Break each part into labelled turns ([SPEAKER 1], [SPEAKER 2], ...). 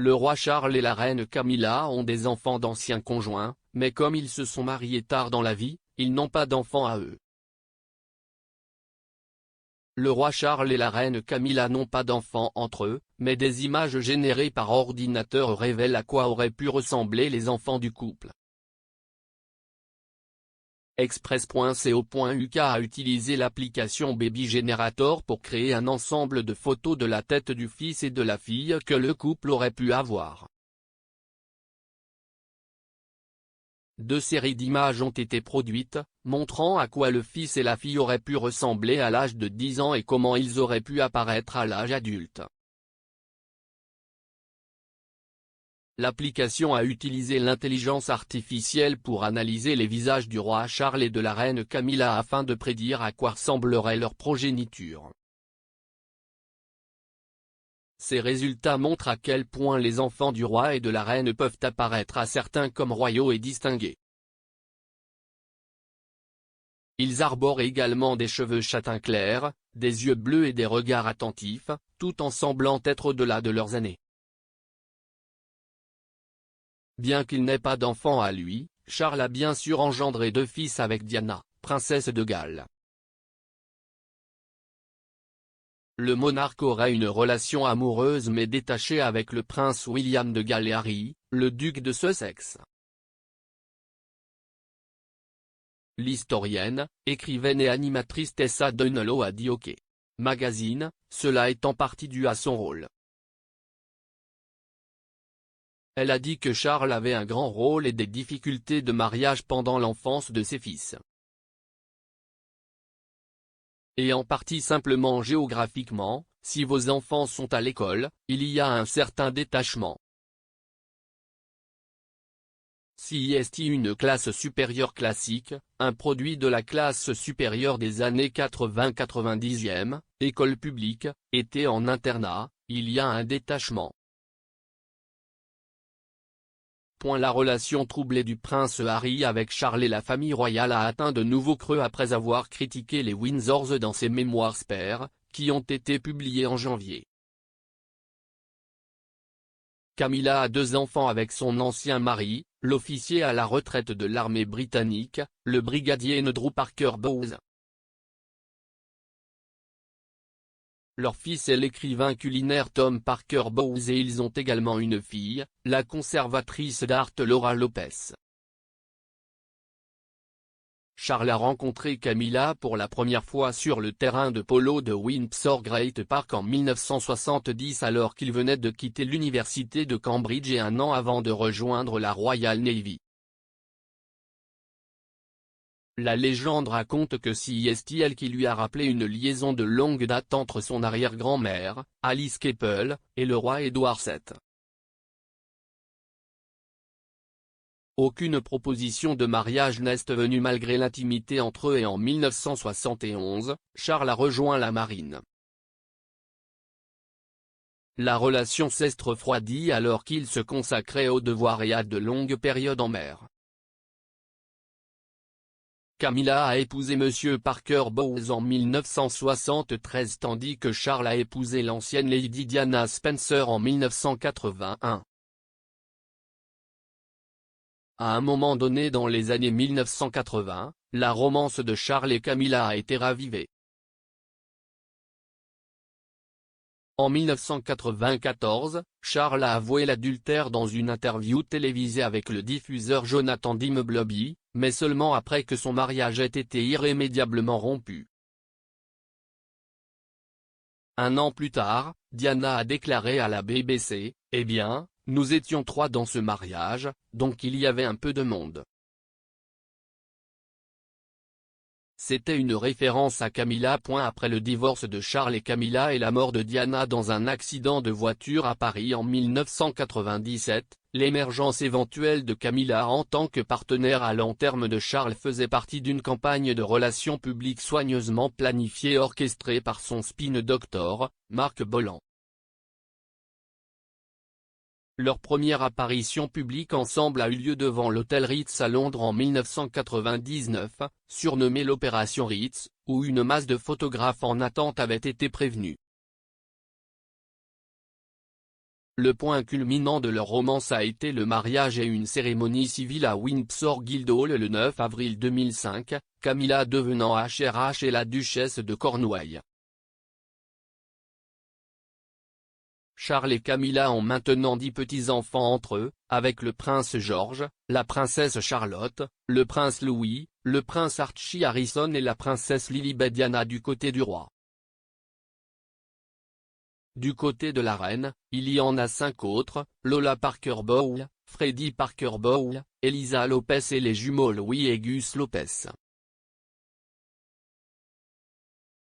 [SPEAKER 1] Le roi Charles et la reine Camilla ont des enfants d'anciens conjoints, mais comme ils se sont mariés tard dans la vie, ils n'ont pas d'enfants à eux. Le roi Charles et la reine Camilla n'ont pas d'enfants entre eux, mais des images générées par ordinateur révèlent à quoi auraient pu ressembler les enfants du couple. Express.co.uk a utilisé l'application Baby Generator pour créer un ensemble de photos de la tête du fils et de la fille que le couple aurait pu avoir. Deux séries d'images ont été produites, montrant à quoi le fils et la fille auraient pu ressembler à l'âge de 10 ans et comment ils auraient pu apparaître à l'âge adulte. L'application a utilisé l'intelligence artificielle pour analyser les visages du roi Charles et de la reine Camilla afin de prédire à quoi ressemblerait leur progéniture. Ces résultats montrent à quel point les enfants du roi et de la reine peuvent apparaître à certains comme royaux et distingués. Ils arborent également des cheveux châtain clair, des yeux bleus et des regards attentifs, tout en semblant être au-delà de leurs années. Bien qu'il n'ait pas d'enfant à lui, Charles a bien sûr engendré 2 fils avec Diana, princesse de Galles. Le monarque aurait une relation amoureuse mais détachée avec le prince William de Galles et Harry, le duc de Sussex. L'historienne, écrivaine et animatrice Tessa Dunlow a dit OK Magazine, cela est en partie dû à son rôle. Elle a dit que Charles avait un grand rôle et des difficultés de mariage pendant l'enfance de ses fils. Et en partie simplement géographiquement, si vos enfants sont à l'école, il y a un certain détachement. CIST une classe supérieure classique, un produit de la classe supérieure des années 80-90e, école publique, était en internat, il y a un détachement. La relation troublée du prince Harry avec Charles et la famille royale a atteint de nouveaux creux après avoir critiqué les Windsors dans ses mémoires Spare, qui ont été publiés en janvier. Camilla a 2 enfants avec son ancien mari, l'officier à la retraite de l'armée britannique, le brigadier Andrew Parker Bowes. Leur fils est l'écrivain culinaire Tom Parker Bowes et ils ont également une fille, la conservatrice d'art Laura Lopez. Charles a rencontré Camilla pour la première fois sur le terrain de polo de Windsor Great Park en 1970 alors qu'il venait de quitter l'université de Cambridge et 1 an avant de rejoindre la Royal Navy. La légende raconte que c'est elle qui lui a rappelé une liaison de longue date entre son arrière-grand-mère, Alice Keppel, et le roi Édouard VII. Aucune proposition de mariage n'est venue malgré l'intimité entre eux et en 1971, Charles a rejoint la marine. La relation s'est refroidie alors qu'il se consacrait aux devoirs et à de longues périodes en mer. Camilla a épousé M. Parker Bowes en 1973 tandis que Charles a épousé l'ancienne Lady Diana Spencer en 1981. À un moment donné dans les années 1980, la romance de Charles et Camilla a été ravivée. En 1994, Charles a avoué l'adultère dans une interview télévisée avec le diffuseur Jonathan Dimbleby, mais seulement après que son mariage ait été irrémédiablement rompu. 1 an plus tard, Diana a déclaré à la BBC, « Eh bien, nous étions 3 dans ce mariage, donc il y avait un peu de monde. » C'était une référence à Camilla. Après le divorce de Charles et Camilla et la mort de Diana dans un accident de voiture à Paris en 1997, l'émergence éventuelle de Camilla en tant que partenaire à long terme de Charles faisait partie d'une campagne de relations publiques soigneusement planifiée et orchestrée par son spin doctor, Marc Bolland. Leur première apparition publique ensemble a eu lieu devant l'hôtel Ritz à Londres en 1999, surnommé l'Opération Ritz, où une masse de photographes en attente avait été prévenue. le point culminant de leur romance a été le mariage et une cérémonie civile à Windsor Guildhall le 9 avril 2005, Camilla devenant HRH et la duchesse de Cornouailles. Charles et Camilla ont maintenant 10 petits-enfants entre eux, avec le prince George, la princesse Charlotte, le prince Louis, le prince Archie Harrison et la princesse Lilibet Diana du côté du roi. Du côté de la reine, il y en a 5 autres, Lola Parker Bowles, Freddie Parker Bowles, Elisa Lopez et les jumeaux Louis et Gus Lopez.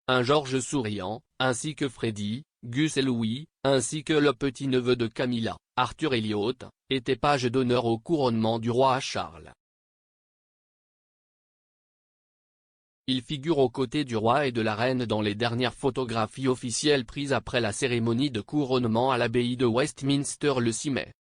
[SPEAKER 1] Un George souriant, ainsi que Freddie, Gus et Louis, ainsi que le petit-neveu de Camilla, Arthur Elliott, étaient pages d'honneur au couronnement du roi Charles. Il figure aux côtés du roi et de la reine dans les dernières photographies officielles prises après la cérémonie de couronnement à l'abbaye de Westminster le 6 mai.